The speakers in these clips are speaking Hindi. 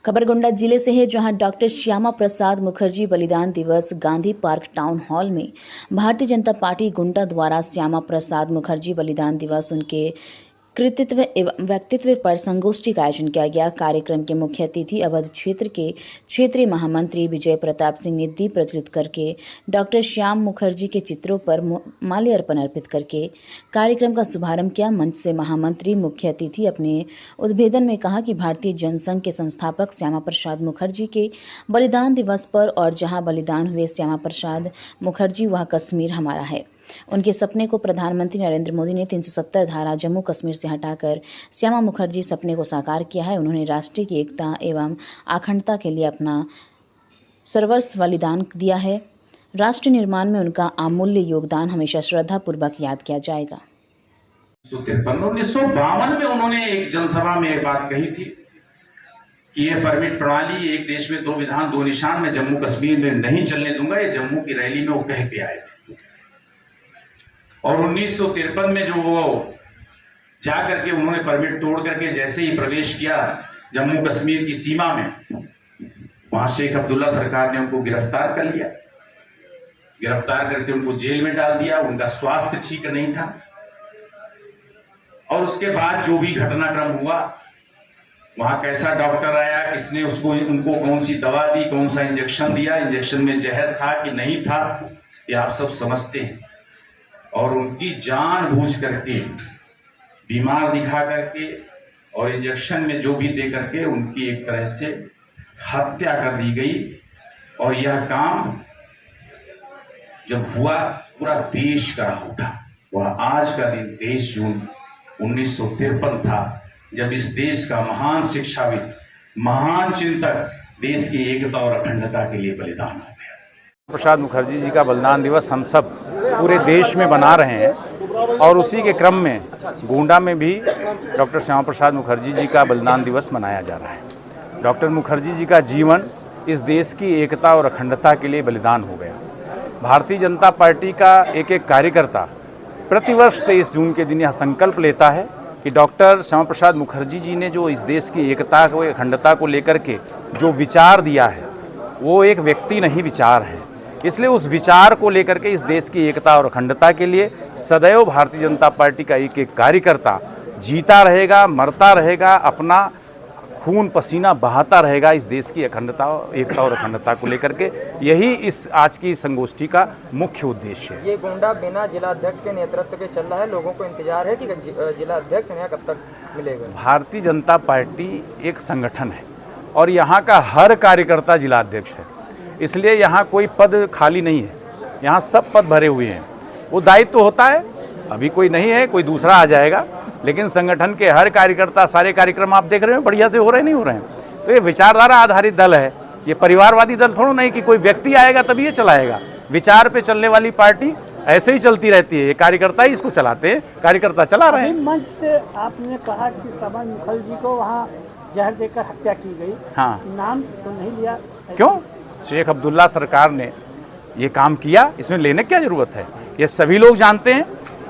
खबर गोंडा जिले से है, जहां डॉक्टर श्यामा प्रसाद मुखर्जी बलिदान दिवस गांधी पार्क टाउन हॉल में भारतीय जनता पार्टी गोंडा द्वारा श्यामा प्रसाद मुखर्जी बलिदान दिवस उनके कृतित्व एवं व्यक्तित्व पर संगोष्ठी का आयोजन किया गया। कार्यक्रम के मुख्य अतिथि अवध क्षेत्र के क्षेत्रीय महामंत्री विजय प्रताप सिंह ने दीप प्रज्वलित करके डॉक्टर श्याम मुखर्जी के चित्रों पर माल्यार्पण अर्पित करके कार्यक्रम का शुभारंभ किया। मंच से महामंत्री मुख्य अतिथि अपने उद्बोधन में कहा कि भारतीय जनसंघ के संस्थापक श्यामा प्रसाद मुखर्जी के बलिदान दिवस पर और जहां बलिदान हुए श्यामा प्रसाद मुखर्जी वह कश्मीर हमारा है। उनके सपने को प्रधानमंत्री नरेंद्र मोदी ने 370 धारा जम्मू कश्मीर से हटाकर श्यामा मुखर्जी सपने को साकार किया है। उन्होंने राष्ट्र की एकता एवं अखंडता के लिए अपना सर्वस्व बलिदान दिया है। राष्ट्र निर्माण में उनका अमूल्य योगदान हमेशा श्रद्धापूर्वक याद किया जाएगा। 1952 में उन्होंने एक जनसभा में एक बात कही थी कि यह परमिट प्रणाली एक देश में दो विधान दो निशान में जम्मू कश्मीर में नहीं चलने दूंगा। ये जम्मू की रैली में वो कह के आए थे। और 1953 में जो वो जा करके उन्होंने परमिट तोड़ करके जैसे ही प्रवेश किया जम्मू कश्मीर की सीमा में, वहां शेख अब्दुल्ला सरकार ने उनको गिरफ्तार कर लिया। गिरफ्तार करके उनको जेल में डाल दिया। उनका स्वास्थ्य ठीक नहीं था और उसके बाद जो भी घटनाक्रम हुआ, वहां कैसा डॉक्टर आया, किसने उनको कौन सी दवा दी, कौन सा इंजेक्शन दिया, इंजेक्शन में जहर था कि नहीं था, ये आप सब समझते हैं। और उनकी जानबूझ करके बीमार दिखा करके और इंजेक्शन में जो भी दे करके उनकी एक तरह से हत्या कर दी गई। और यह काम जब हुआ पूरा देश का उठा। वह आज का दिन 23 जून 1953 था, जब इस देश का महान शिक्षाविद, महान चिंतक देश की एकता और अखंडता के लिए बलिदान हो गया। प्रसाद मुखर्जी जी का बलिदान दिवस हम सब पूरे देश में मना रहे हैं और उसी के क्रम में गोंडा में भी डॉक्टर श्यामा प्रसाद मुखर्जी जी का बलिदान दिवस मनाया जा रहा है। डॉक्टर मुखर्जी जी का जीवन इस देश की एकता और अखंडता के लिए बलिदान हो गया। भारतीय जनता पार्टी का एक एक कार्यकर्ता प्रतिवर्ष 23 जून के दिन यह संकल्प लेता है कि डॉक्टर श्यामा प्रसाद मुखर्जी जी ने जो इस देश की एकता को, अखंडता को लेकर के जो विचार दिया है, वो एक व्यक्ति नहीं, विचार है। इसलिए उस विचार को लेकर के इस देश की एकता और अखंडता के लिए सदैव भारतीय जनता पार्टी का एक एक कार्यकर्ता जीता रहेगा, मरता रहेगा, अपना खून पसीना बहाता रहेगा इस देश की अखंडता, एकता और अखंडता को लेकर के। यही इस आज की संगोष्ठी का मुख्य उद्देश्य है। ये गोंडा बिना जिला अध्यक्ष के नेतृत्व के चल रहा है। लोगों को इंतजार है कि जिला अध्यक्ष यहाँ कब तक मिलेगा। भारतीय जनता पार्टी एक संगठन है और यहाँ का हर कार्यकर्ता जिला अध्यक्ष है। इसलिए यहाँ कोई पद खाली नहीं है, यहाँ सब पद भरे हुए हैं। वो दायित्व होता है, अभी कोई नहीं है, कोई दूसरा आ जाएगा, लेकिन संगठन के हर कार्यकर्ता, सारे कार्यक्रम आप देख रहे हैं बढ़िया से हो रहे नहीं हो रहे हैं। तो ये विचारधारा आधारित दल है, ये परिवारवादी दल थोड़ा नहीं कि कोई व्यक्ति आएगा तभी ये चलाएगा। विचार पे चलने वाली पार्टी ऐसे ही चलती रहती है। ये कार्यकर्ता ही इसको चलाते हैं, कार्यकर्ता चला रहे हैं। मंच से आपने कहा कि श्यामा मुखर्जी को वहाँ जहर देकर हत्या की गई। हाँ, नाम तो नहीं लिया, क्यों? शेख अब्दुल्ला सरकार ने ये काम किया, इसमें लेने क्या जरूरत है? ये सभी लोग जानते हैं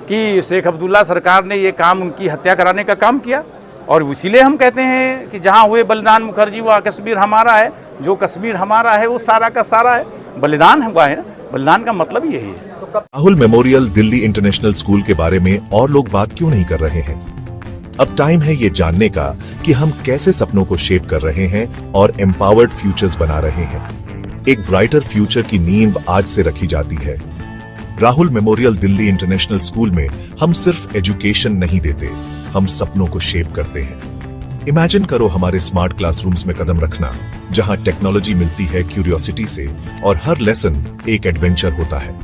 कि शेख अब्दुल्ला सरकार ने ये काम, उनकी हत्या कराने का काम किया। और इसीलिए हम कहते हैं कि जहाँ हुए बलिदान मुखर्जी वहाँ कश्मीर हमारा है। जो कश्मीर हमारा है वो सारा का सारा है, बलिदान हुआ है ना। बलिदान का मतलब यही है। Rahul memorial Delhi international school के बारे में और लोग बात क्यों नहीं कर रहे हैं? अब टाइम है ये जानने का कि हम कैसे सपनों को शेप कर रहे हैं और एम्पावर्ड फ्यूचर्स बना रहे हैं। एक ब्राइटर फ्यूचर की नींव आज से रखी जाती है। Rahul memorial Delhi international school में हम सिर्फ एजुकेशन नहीं देते, हम सपनों को शेप करते हैं। इमेजिन करो हमारे स्मार्ट क्लासरूम्स में कदम रखना, जहां टेक्नोलॉजी मिलती है क्यूरियोसिटी से और हर लेसन एक एडवेंचर होता है।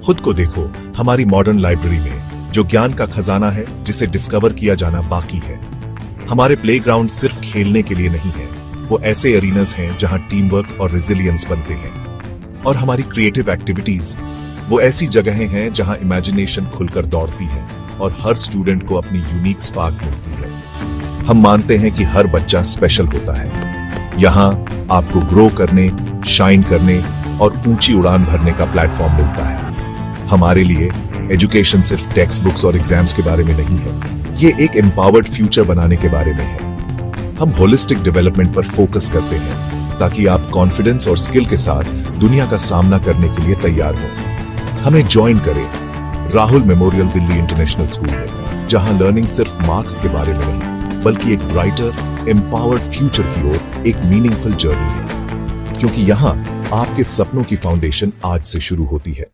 खुद को देखो हमारी मॉडर्न लाइब्रेरी में, जो ज्ञान का खजाना है जिसे डिस्कवर किया जाना बाकी है। हमारे प्लेग्राउंड सिर्फ खेलने के लिए नहीं है, वो ऐसे एरिनास हैं जहां टीम वर्क और रेजिलियंस बनते हैं। और हमारी क्रिएटिव एक्टिविटीज वो ऐसी जगहें हैं जहां इमेजिनेशन खुलकर दौड़ती है और हर स्टूडेंट को अपनी यूनिक स्पार्क मिलती है। हम मानते हैं कि हर बच्चा स्पेशल होता है। यहाँ आपको ग्रो करने, शाइन करने और ऊंची उड़ान भरने का प्लेटफॉर्म मिलता है। हमारे लिए एजुकेशन सिर्फ टेक्स्ट बुक्स और एग्जाम्स के बारे में नहीं है, ये एक एम्पावर्ड फ्यूचर बनाने के बारे में है। हम होलिस्टिक डेवलपमेंट पर फोकस करते हैं ताकि आप कॉन्फिडेंस और स्किल के साथ दुनिया का सामना करने के लिए तैयार हो। हमें ज्वाइन करें Rahul memorial Delhi international school में, जहां लर्निंग सिर्फ मार्क्स के बारे में नहीं बल्कि एक ब्राइटर एम्पावर्ड फ्यूचर की ओर एक मीनिंगफुल जर्नी है, क्योंकि यहां आपके सपनों की फाउंडेशन आज से शुरू होती है।